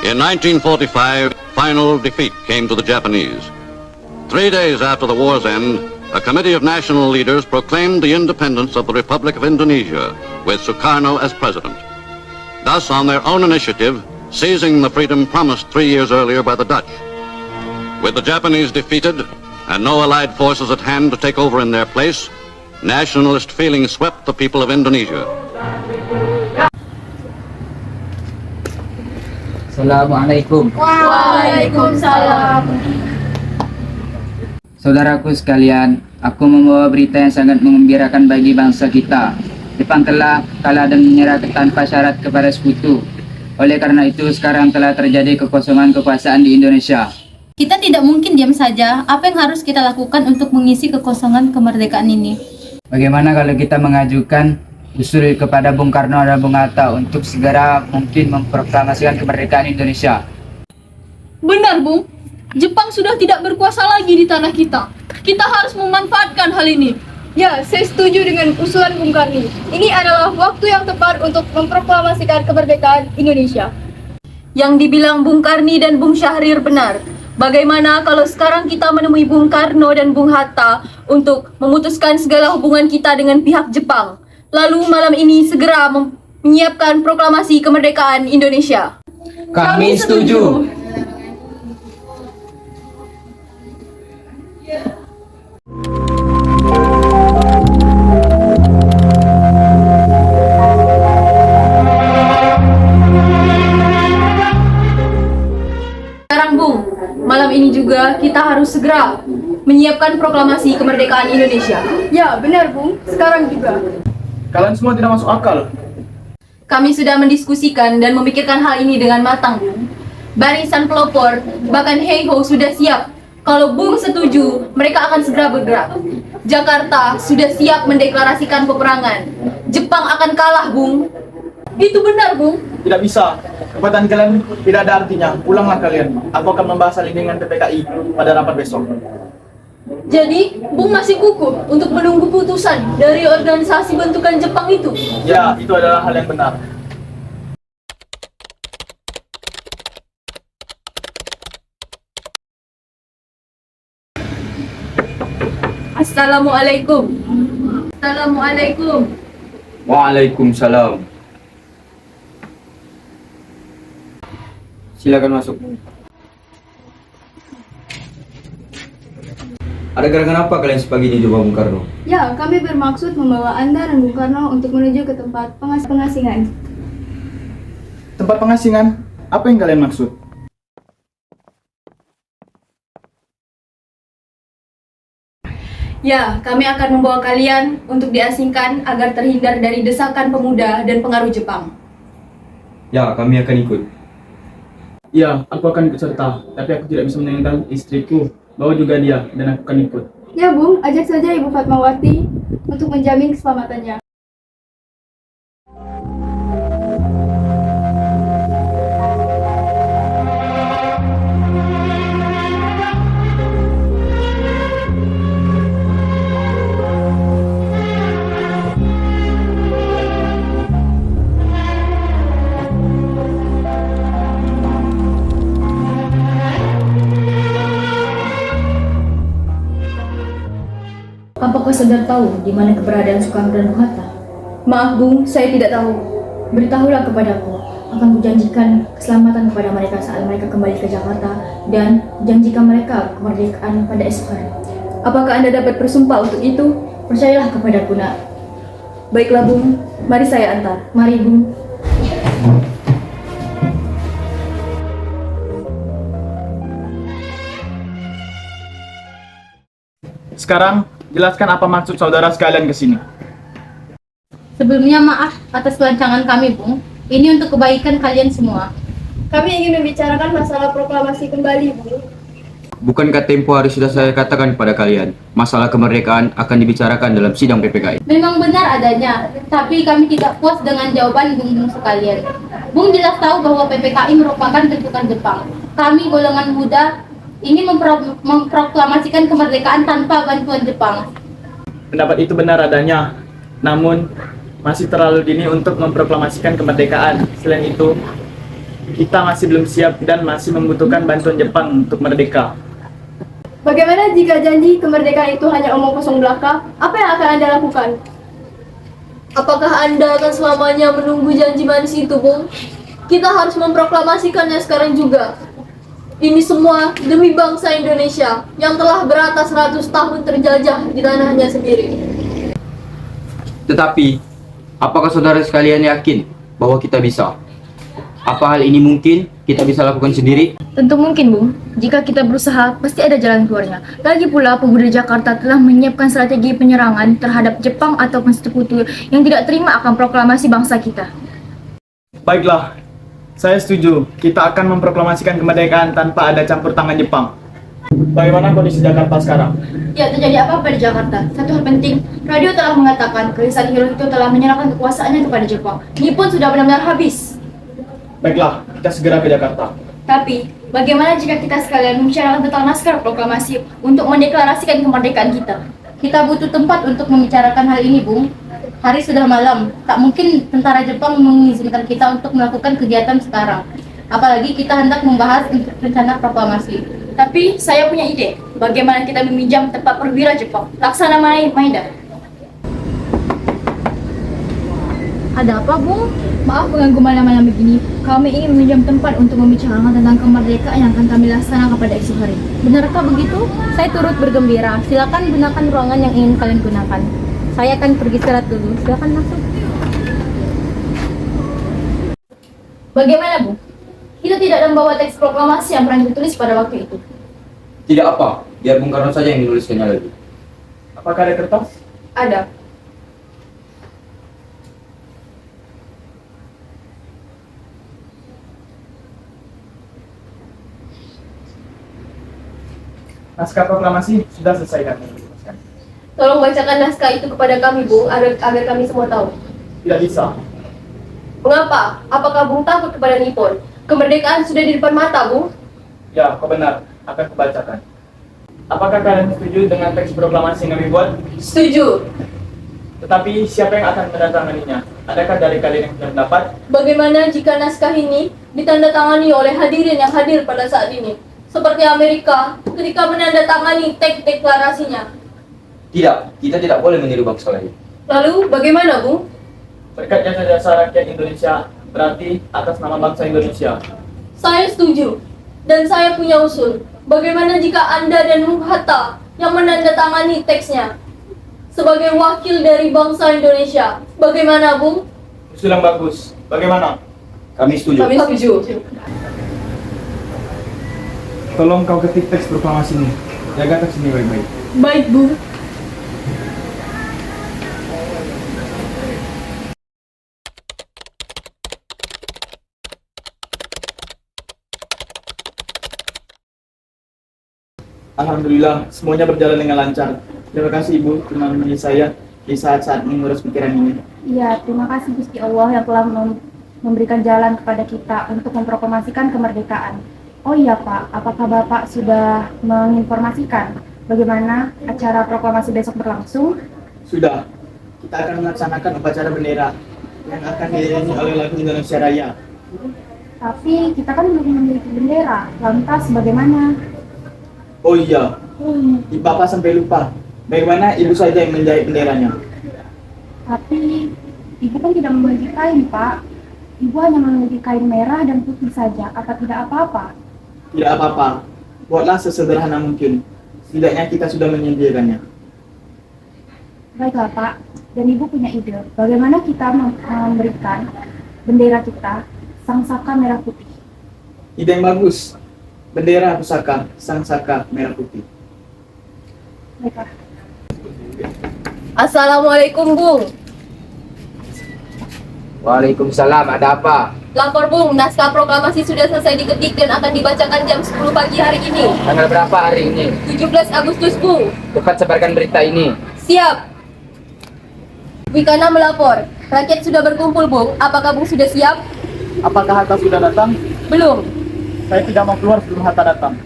In 1945, final defeat came to the Japanese. 3 days after the war's end, a committee of national leaders proclaimed the independence of the Republic of Indonesia, with Sukarno as president. Thus, on their own initiative, seizing the freedom promised 3 years earlier by the Dutch. With the Japanese defeated and no Allied forces at hand to take over in their place, nationalist feeling swept the people of Indonesia. Assalamualaikum. Waalaikumsalam. Saudaraku sekalian, aku membawa berita yang sangat menggembirakan bagi bangsa kita. Jepang telah kalah dan menyerah tanpa syarat kepada sekutu. Oleh karena itu, sekarang telah terjadi kekosongan kekuasaan di Indonesia. Kita tidak mungkin diam saja. Apa yang harus kita lakukan untuk mengisi kekosongan kemerdekaan ini? Bagaimana kalau kita mengajukan usul kepada Bung Karno dan Bung Hatta untuk segera mungkin memproklamasikan kemerdekaan Indonesia? Benar, Bung. Jepang sudah tidak berkuasa lagi di tanah kita. Kita harus memanfaatkan hal ini. Ya, saya setuju dengan usulan Bung Karni. Ini adalah waktu yang tepat untuk memproklamasikan kemerdekaan Indonesia. Yang dibilang Bung Karni dan Bung Syahrir benar. Bagaimana kalau sekarang kita menemui Bung Karno dan Bung Hatta untuk memutuskan segala hubungan kita dengan pihak Jepang? Lalu malam ini segera menyiapkan proklamasi kemerdekaan Indonesia. Kami setuju. Sekarang Bung, malam ini juga kita harus segera menyiapkan proklamasi kemerdekaan Indonesia. Ya, benar Bung. Sekarang juga. Kalian semua tidak masuk akal. Kami sudah mendiskusikan dan memikirkan hal ini dengan matang, Bung. Barisan pelopor, bahkan Heiho sudah siap. Kalau Bung setuju, mereka akan segera bergerak. Jakarta sudah siap mendeklarasikan peperangan. Jepang akan kalah, Bung. Itu benar, Bung. Tidak bisa. Kekuatan kalian tidak ada artinya. Pulanglah kalian. Aku akan membahas hal ini dengan PPKI pada rapat besok. Jadi, Bung masih kukuh untuk menunggu putusan dari organisasi bentukan Jepang itu. Ya, itu adalah hal yang benar. Assalamualaikum. Assalamualaikum. Waalaikumsalam. Silakan masuk. Ada gerangan apa kalian sepagi ini di Bung Karno? Ya, kami bermaksud membawa Anda dan Bung Karno untuk menuju ke tempat pengasingan. Tempat pengasingan? Apa yang kalian maksud? Ya, kami akan membawa kalian untuk diasingkan agar terhindar dari desakan pemuda dan pengaruh Jepang. Ya, kami akan ikut. Ya, aku akan ikut serta. Tapi aku tidak bisa meninggalkan istriku. Bawa juga dia, dan aku akan ikut. Ya Bung, ajak saja Ibu Fatmawati untuk menjamin keselamatannya. Apakah saudara tahu di mana keberadaan Sukarno dan Bung Hatta? Maaf Bung, saya tidak tahu. Beritahulah kepadaku. Akan kujanjikan keselamatan kepada mereka saat mereka kembali ke Jakarta dan janjikan mereka kemerdekaan pada esok hari. Apakah Anda dapat bersumpah untuk itu? Percayalah kepadaku, Nak. Baiklah Bung, mari saya antar. Mari, Bung. Sekarang, jelaskan apa maksud saudara sekalian ke sini. Sebelumnya maaf atas pelancangan kami, Bung. Ini untuk kebaikan kalian semua. Kami ingin membicarakan masalah proklamasi kembali, Bung. Bukankah tempo hari sudah saya katakan kepada kalian, masalah kemerdekaan akan dibicarakan dalam sidang PPKI? Memang benar adanya, tapi kami tidak puas dengan jawaban Bung sekalian. Bung jelas tahu bahwa PPKI merupakan bentukan Jepang. Kami golongan muda ingin memproklamasikan kemerdekaan tanpa bantuan Jepang. Pendapat itu benar adanya, namun masih terlalu dini untuk memproklamasikan kemerdekaan. Selain itu, kita masih belum siap dan masih membutuhkan bantuan Jepang untuk merdeka. Bagaimana jika janji kemerdekaan itu hanya omong kosong belaka? Apa yang akan Anda lakukan? Apakah Anda akan selamanya menunggu janji manis itu, Bung? Kita harus memproklamasikannya sekarang juga. Ini semua demi bangsa Indonesia yang telah beratas 100 tahun terjajah di tanahnya sendiri. Tetapi, apakah saudara sekalian yakin bahwa kita bisa? Apa hal ini mungkin kita bisa lakukan sendiri? Tentu mungkin, Bung. Jika kita berusaha, pasti ada jalan keluarnya. Lagi pula, pemuda Jakarta telah menyiapkan strategi penyerangan terhadap Jepang ataupun sekutu yang tidak terima akan proklamasi bangsa kita. Baiklah, saya setuju. Kita akan memproklamasikan kemerdekaan tanpa ada campur tangan Jepang. Bagaimana kondisi Jakarta sekarang? Ya, terjadi apa-apa di Jakarta? Satu hal penting, radio telah mengatakan Kaiser Hirohito telah menyerahkan kekuasaannya kepada Jepang. Nippon sudah benar-benar habis. Baiklah, kita segera ke Jakarta. Tapi, bagaimana jika kita sekalian membicarakan tentang naskah proklamasi untuk mendeklarasikan kemerdekaan kita? Kita butuh tempat untuk membicarakan hal ini, Bung. Hari sudah malam, tak mungkin tentara Jepang mengizinkan kita untuk melakukan kegiatan sekarang. Apalagi kita hendak membahas untuk rencana proklamasi. Tapi, saya punya ide. Bagaimana kita meminjam tempat perwira Jepang? Laksana Maeda. Ada apa, Bung? Maaf mengganggu malam-malam begini. Kami ingin meminjam tempat untuk membicarakan tentang kemerdekaan yang akan kami laksanakan pada esok hari. Benarkah begitu? Saya turut bergembira. Silakan gunakan ruangan yang ingin kalian gunakan. Saya akan pergi istirahat dulu. Silakan masuk. Bagaimana, Bu? Kita tidak membawa teks proklamasi yang pernah ditulis pada waktu itu. Tidak apa, biar Bung Karno saja yang menuliskannya lagi. Apakah ada kertas? Ada. Naskah proklamasi sudah selesai kan? Tolong bacakan naskah itu kepada kami, Bung, agar kami semua tahu. Tidak bisa. Mengapa? Apakah Bung takut kepada Nippon? Kemerdekaan sudah di depan mata, Bung. Ya, kau benar. Akan kubacakan. Apakah kalian setuju dengan teks proklamasi yang kami buat? Setuju. Tetapi siapa yang akan menandatanganinya? Adakah dari kalian yang punya pendapat? Bagaimana jika naskah ini ditandatangani oleh hadirin yang hadir pada saat ini? Seperti Amerika ketika menandatangani teks deklarasinya. Tidak, kita tidak boleh meniru bangsa lain. Lalu bagaimana, Bung? Berkat jasa-jasa rakyat Indonesia berarti atas nama bangsa Indonesia. Saya setuju. Dan saya punya usul. Bagaimana jika Anda dan Bung Hatta yang menandatangani teksnya sebagai wakil dari bangsa Indonesia? Bagaimana, Bung? Usul yang bagus. Bagaimana? Kami setuju. Kami setuju. Tolong kau ketik teks proklamasi ini. Jaga teks ini baik-baik. Baik, Bung. Alhamdulillah, semuanya berjalan dengan lancar. Terima kasih Ibu telah menemani saya di saat-saat mengurus pikiran ini. Iya, terima kasih Gusti Allah yang telah memberikan jalan kepada kita untuk memproklamasikan kemerdekaan. Oh iya Pak, apakah Bapak sudah menginformasikan bagaimana acara proklamasi besok berlangsung? Sudah, kita akan melaksanakan upacara bendera yang akan diiringi oleh lagu Indonesia Raya. Tapi kita kan belum memiliki bendera, lantas bagaimana? Oh iya, Bapak sampai lupa. Bagaimana Ibu saja yang menjahit benderanya? Tapi Ibu kan tidak memiliki kain, Pak. Ibu hanya memiliki kain merah dan putih saja, apa tidak apa-apa? Tidak apa-apa, buatlah sesederhana mungkin. Setidaknya kita sudah menyediakannya. Baiklah, Pak. Dan Ibu punya ide, bagaimana kita memberikan bendera kita sang saka merah putih? Ide yang bagus. Bendera pusaka, sang saka merah putih. Baiklah. Assalamualaikum, Bung. Waalaikumsalam, ada apa? Lapor, Bung, naskah proklamasi sudah selesai diketik dan akan dibacakan jam 10 pagi hari ini. Tanggal berapa hari ini? 17 Agustus, Bung. Cepat sebarkan berita ini. Siap. Wikana melapor. Rakyat sudah berkumpul, Bung. Apakah Bung sudah siap? Apakah Hatta sudah datang? Belum. Saya tidak mau keluar sebelum Hatta datang.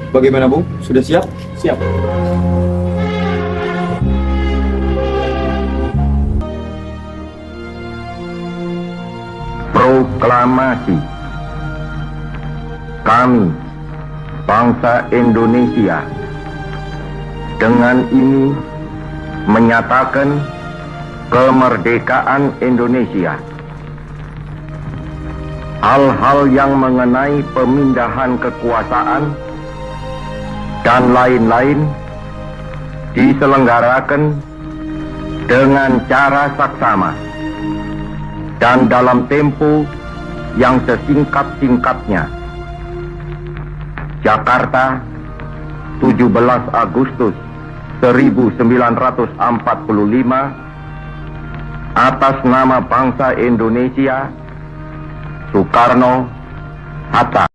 Bagaimana Bung? Sudah siap? Siap. Proklamasi. Kami, bangsa Indonesia, dengan ini menyatakan kemerdekaan Indonesia. Hal-hal yang mengenai pemindahan kekuasaan dan lain-lain diselenggarakan dengan cara saksama dan dalam tempo yang sesingkat-singkatnya. Jakarta, 17 Agustus 1945, atas nama bangsa Indonesia, Soekarno, Hatta.